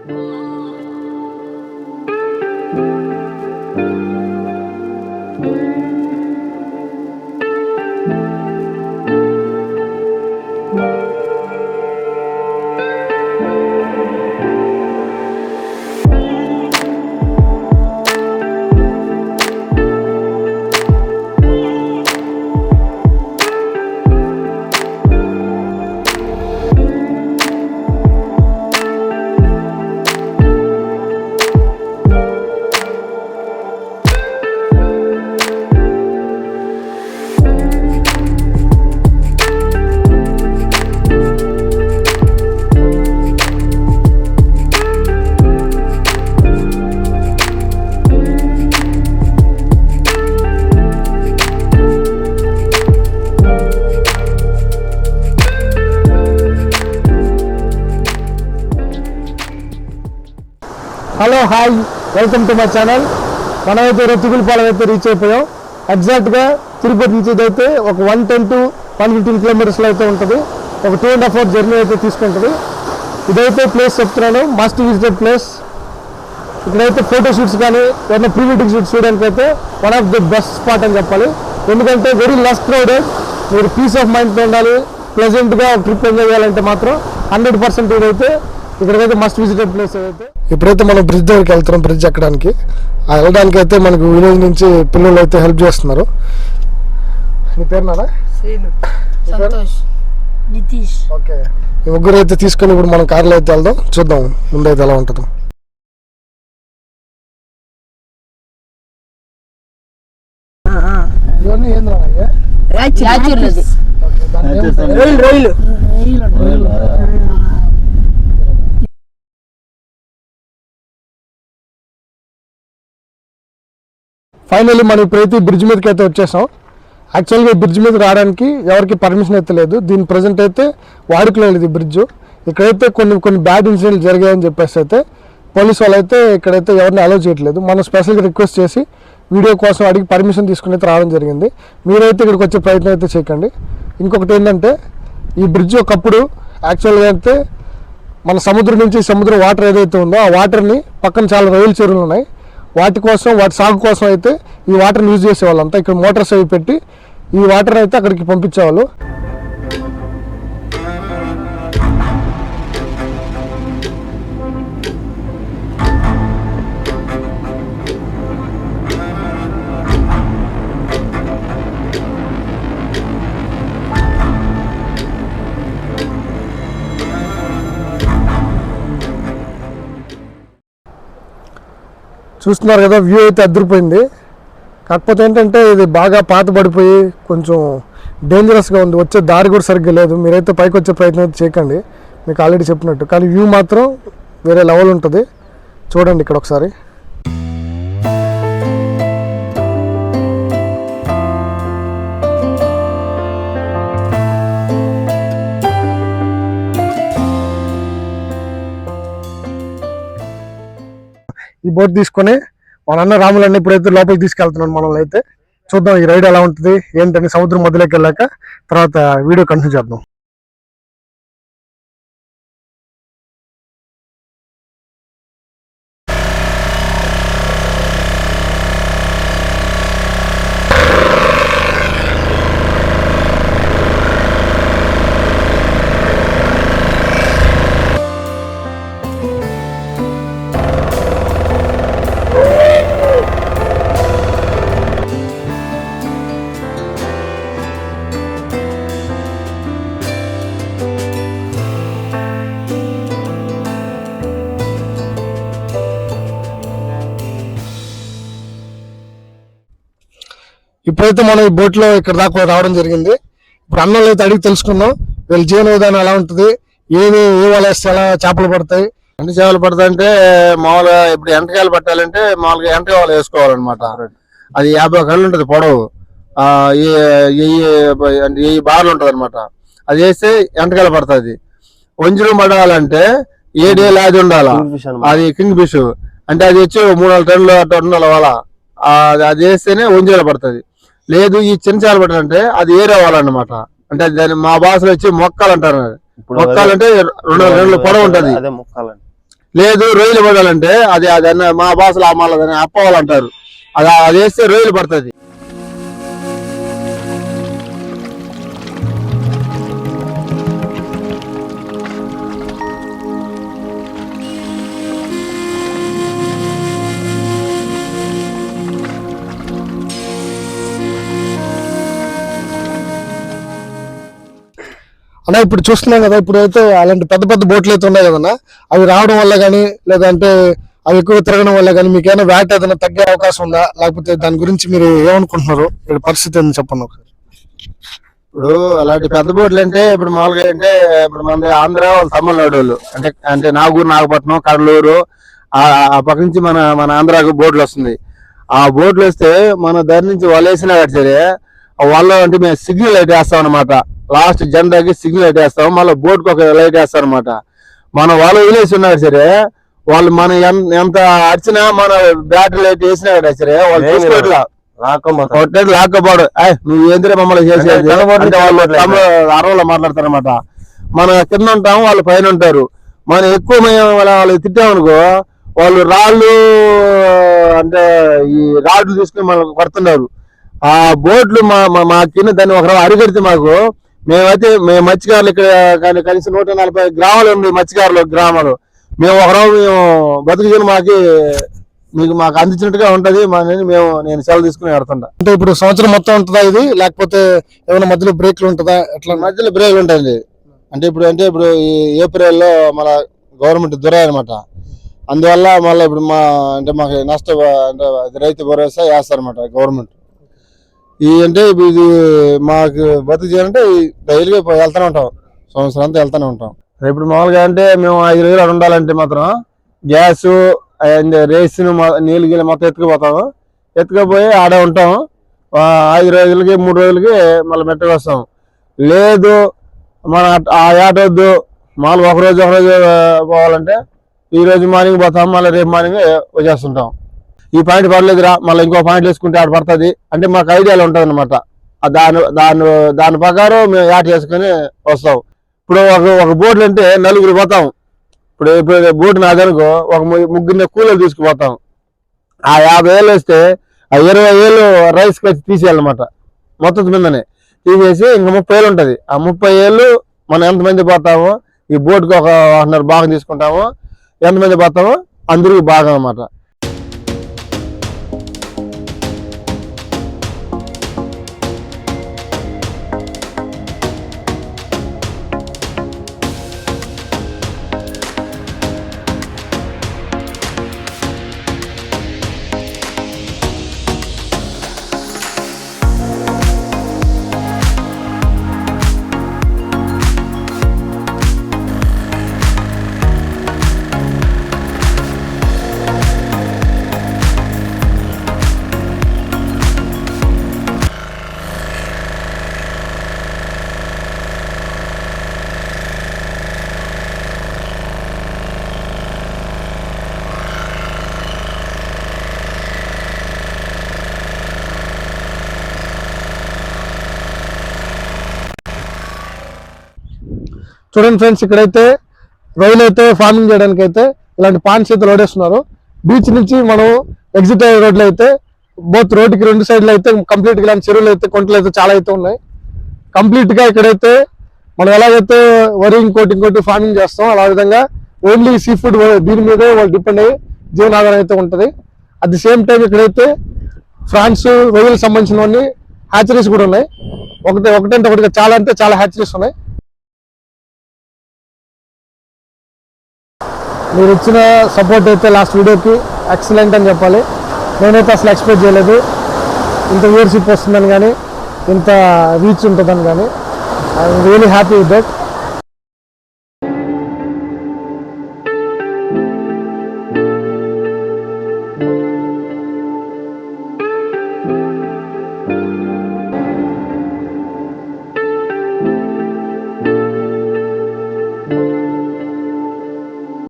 Hello hi welcome to my channel. మనమైతే రొత్తిగులపాలెం అయితే reach అయిపోయాం. ఎగ్జాక్ట్గా తిరుపతి నుంచి అయితే ఒక 110 to 115 కిలోమీటర్స్లో అయితే ఉంటుంది. ఒక 2.5 hour జర్నీ అయితే తీసుకుంటుంది. ఇదైతే ప్లేస్ చెప్తున్నాను, మస్ట్ విజిటెడ్ ప్లేస్. ఇక్కడైతే ఫోటో షూట్స్ కానీ ఏదైనా ప్రీ వెడ్డింగ్ షూట్స్ చూడడానికి అయితే one of the best spot అని చెప్పాలి. ఎందుకంటే వెరీ లెస్ క్రౌడెడ్, మీరు పీస్ ఆఫ్ మైండ్తో ఉండాలి, ప్లెజెంట్గా ట్రిప్ ఎంజాయ్ చేయాలంటే మాత్రం 100% ఇదైతే ఇక్కడైతే మస్ట్ విజిటెడ్ ప్లేస్. అయితే ఇప్పుడైతే మనం బ్రిడ్జ్ దగ్గరికి వెళ్తున్నాం. బ్రిడ్జ్ ఎక్కడానికి వెళ్ళడానికి అయితే మనకు విలేజ్ నుంచి పిల్లలు అయితే హెల్ప్ చేస్తున్నారు. నీ పేరు నానా? ఓకే, ఈ ముగ్గురు అయితే తీసుకొని ఇప్పుడు మనం కార్లో అయితే వెళ్దాం. చూద్దాం ముందైతే ఎలా ఉంటుందో. ఫైనల్లీ మనం ఇప్పుడైతే బ్రిడ్జ్ మీదకి అయితే వచ్చేసాం. యాక్చువల్గా ఈ బ్రిడ్జ్ మీద రావడానికి ఎవరికి పర్మిషన్ అయితే లేదు. దీని ప్రజెంట్ అయితే వాడుకలో లేదు ఈ బ్రిడ్జ్. ఇక్కడైతే కొన్ని బ్యాడ్ ఇన్సిడెంట్లు జరిగాయని చెప్పేసి అయితే పోలీస్ వాళ్ళు అయితే ఇక్కడైతే ఎవరిని అలౌ చేయట్లేదు. మనం స్పెషల్గా రిక్వెస్ట్ చేసి వీడియో కోసం అడిగి పర్మిషన్ తీసుకుని అయితే రావడం జరిగింది. మీరైతే ఇక్కడికి వచ్చే ప్రయత్నం అయితే చేయకండి. ఇంకొకటి ఏంటంటే, ఈ బ్రిడ్జ్ ఒకప్పుడు యాక్చువల్గా అయితే మన సముద్రం నుంచి సముద్రం వాటర్ ఏదైతే ఉందో ఆ వాటర్ని పక్కన చాలా రొయ్యల చెరువులు ఉన్నాయి, వాటి సాగు కోసం అయితే ఈ వాటర్ని యూజ్ చేసేవాళ్ళు అంతా. ఇక్కడ మోటార్స్ అవి పెట్టి ఈ వాటర్ అయితే అక్కడికి పంపించేవాళ్ళు. చూస్తున్నారు కదా, వ్యూ అయితే అదిరిపోయింది. కాకపోతే ఏంటంటే ఇది బాగా పాత పడిపోయి కొంచెం డేంజరస్గా ఉంది. వచ్చే దారి కూడా సరిగ్గా లేదు. మీరైతే పైకి వచ్చే ప్రయత్నం అయితే చేయకండి, మీకు ఆల్రెడీ చెప్పినట్టు. కానీ వ్యూ మాత్రం వేరే లెవెల్ ఉంటుంది. చూడండి ఇక్కడ ఒకసారి. ఈ బోట్ తీసుకొని మన అన్న రాములన్న ఇప్పుడైతే లోపలికి తీసుకెళ్తున్నాను. మనల్ని అయితే చూద్దాం ఈ రైడ్ ఎలా ఉంటుంది ఏంటని. సముద్రం మధ్యలోకి వెళ్ళాక తర్వాత వీడియో కంటిన్యూ చేద్దాం. ఇప్పుడైతే మనం ఈ బోట్లో ఇక్కడ దాకా రావడం జరిగింది. ఇప్పుడు అన్నం అయితే అడిగి తెలుసుకుందాం వీళ్ళ జీవన విధానం ఎలా ఉంటుంది, ఏ వాళ్ళు వేస్తే ఎలా చేపలు పడతాయి. ఎన్ని చేపలు పడతాయంటే మామూలుగా ఇప్పుడు ఎంటకాయలు పట్టాలంటే మామూలుగా ఎంటకాయలు వేసుకోవాలన్నమాట. అది 50 కళ్ళు ఉంటుంది పొడవు, ఈ బార్లు ఉంటుంది అనమాట. అది వేస్తే ఎంటకాయలు పడుతుంది. వంజరం పడాలంటే 7 ఏళ్ళు అది ఉండాలా, అది కింగ్ ఫిష్ అంటే అది వచ్చి 3-4 టన్నులు అట్లా ఉండాలి వాళ్ళ. అది వేస్తేనే వంజరాలు పడుతుంది. లేదు ఈ చిన్న చేపలు పట్టాలంటే అది ఏరేవాలన్నమాట. అంటే దాన్ని మా భాషలో వచ్చి మొక్కలు అంటారు. మొక్కలు అంటే 2 పొడవు ఉంటది. లేదు రొయ్యలు పడాలంటే అది మా భాషలో అమ్మాలని అప్పవాళ్ళు అంటారు. అది వేస్తే రొయ్యలు పడుతుంది. అన్న ఇప్పుడు చూస్తున్నాం కదా, ఇప్పుడు అయితే అలాంటి పెద్ద పెద్ద బోట్లు అయితే ఉన్నాయి కదన్నా, అవి రావడం వల్ల కానీ లేదంటే అవి ఎక్కువ తిరగడం వల్ల కానీ మీకు ఏమైనా వ్యాట్ ఏదైనా తగ్గే అవకాశం ఉందా, లేకపోతే దాని గురించి మీరు ఏమనుకుంటున్నారు? ఇక్కడ పరిస్థితి ఏంది చెప్పండి ఒకసారి. ఇప్పుడు అలాంటి పెద్ద బోట్లు అంటే ఇప్పుడు మామూలుగా అంటే ఇప్పుడు మన ఆంధ్ర వాళ్ళు తమిళనాడు వాళ్ళు అంటే నాగూరు, నాగపట్నం, కర్నూలు ఆ పక్క నుంచి మన ఆంధ్రాకు బోట్లు వస్తుంది. ఆ బోట్లు వస్తే మన దారి నుంచి వాళ్ళు వేసినా సరే వాళ్ళు అంటే మేము సిగ్నల్ లైట్ వేస్తాం అనమాట. లాస్ట్ జెండాకి సిగ్నల్ లైట్ వేస్తాం, మళ్ళీ బోట్కి ఒక లైట్ వేస్తాం అనమాట. మనం వాళ్ళు వదిలేసి ఉన్నారు సరే వాళ్ళు మన ఎంత అడిచినా మన బ్యాటరీ లైట్ వేసినా సరే వాళ్ళు చూసుకోవట్లా, లాక్కపోవడం. నువ్వు ఏంద్రే మమ్మల్ని చేసేది వాళ్ళు అరవలో మాట్లాడతారనమాట. మనం కింద ఉంటాము, వాళ్ళు పైన ఉంటారు. మనం ఎక్కువ వాళ్ళు తిట్టామనుకో వాళ్ళు రాళ్ళు అంటే ఈ రాడ్లు తీసుకుని మనకు కొడుతున్నారు. ఆ బోట్లు మా కింద దాన్ని ఒక అరిగడితే మాకు మేము మత్స్యకారులు ఇక్కడ కనీసం 140 గ్రామాలు ఉన్నాయి, మత్స్యకారులు గ్రామాలు. మేము మేము బతుకుని మాకు అందించినట్టుగా ఉంటది. నేను సెలవు తీసుకుని ఆడుతుంటా. అంటే ఇప్పుడు సంవత్సరం మొత్తం ఉంటుందా ఇది, లేకపోతే ఏమైనా మధ్యలో బ్రేక్లు ఉంటుందా? ఎట్లా? మధ్యలో బ్రేక్లు ఉంటాయండి. అంటే ఇప్పుడు ఈ ఏప్రిల్లో మన గవర్నమెంట్ దురాయి అనమాట. అందువల్ల మళ్ళీ ఇప్పుడు మాకు అంటే రైతు భరోసా వేస్తారనమాట గవర్నమెంట్. అంటే ఇది మాకు బతుకు చేయాలంటే డైలీగా వెళ్తూనే ఉంటాం, సంవత్సరం అంతా వెళ్తూనే ఉంటాం. ఇప్పుడు మామూలుగా అంటే మేము 5 రోజులు ఉండాలంటే మాత్రం గ్యాస్ రేస్ నీళ్ళు గీళ్ళు మొత్తం ఎత్తుకుపోతాము. ఎత్తుకుపోయి ఆడే ఉంటాం. 5 రోజులకి 3 రోజులకి మళ్ళీ మెట్టగా వస్తాం. లేదు మన ఆ ఏటొద్దు మామూలు ఒక రోజు పోవాలంటే ఈ రోజు మార్నింగ్ పోతాం, మళ్ళీ రేపు మార్నింగ్ వచ్చేస్తుంటాం. ఈ పాయింట్ పడలేదురా మళ్ళీ ఇంకో పాయింట్ వేసుకుంటే ఆడ పడుతుంది అంటే మాకు ఐడియాలు ఉంటుంది అనమాట. దాని ప్రకారం మేము యాడ్ చేసుకుని వస్తాం. ఇప్పుడు ఒక బోట్లు అంటే 4 పోతాం. ఇప్పుడు బోటు నాదనుకో ఒక 3 కూలీలు తీసుకుపోతాం. ఆ 50,000 వేస్తే ఆ 20,000 రైస్ ఖర్చు తీసేయాలన్నమాట. మొత్తం మీదనే తీసేసి ఇంకా 30,000 ఉంటుంది. ఆ 30,000 మనం ఎంతమంది పోతామో ఈ బోటుకి ఒక 1.5 భాగం తీసుకుంటాము. ఎంతమంది పోతామో అందరికి భాగం అన్నమాట. చూడండి ఫ్రెండ్స్, ఇక్కడైతే రొయ్యలు అయితే ఫార్మింగ్ చేయడానికి అయితే ఇలాంటి పాండ్స్ అయితే లోడేస్తున్నారు. బీచ్ నుంచి మనం ఎగ్జిట్ అయ్యే రోడ్లు అయితే బోత్ రోడ్డుకి 2 సైడ్లు అయితే కంప్లీట్ గా ఇలాంటి చెరువులు అయితే కొంటలు అయితే చాలా అయితే ఉన్నాయి. కంప్లీట్ గా ఇక్కడైతే మనం ఎలాగైతే వరి ఇంకోటి ఫార్మింగ్ చేస్తాం అలా విధంగా ఓన్లీ సీ ఫుడ్ దీని మీదే వాళ్ళు డిపెండ్ అయ్యి జీవనాధారం అయితే ఉంటుంది. అట్ ది సేమ్ టైం ఇక్కడైతే ఫ్రాన్స్ రొయ్యలకు సంబంధించినవన్నీ హ్యాచరీస్ కూడా ఉన్నాయి. ఒకటంటే ఒకటిగా చాలా అంటే చాలా హ్యాచరీస్ ఉన్నాయి. మీరు ఇచ్చిన సపోర్ట్ అయితే లాస్ట్ వీడియోకి ఎక్సలెంట్ అని చెప్పాలి. నేనైతే అసలు ఎక్స్పెక్ట్ చేయలేదు ఇంత వ్యూవర్షిప్ వస్తుందని కానీ ఇంత రీచ్ ఉంటుందని కానీ. I'm really happy with that.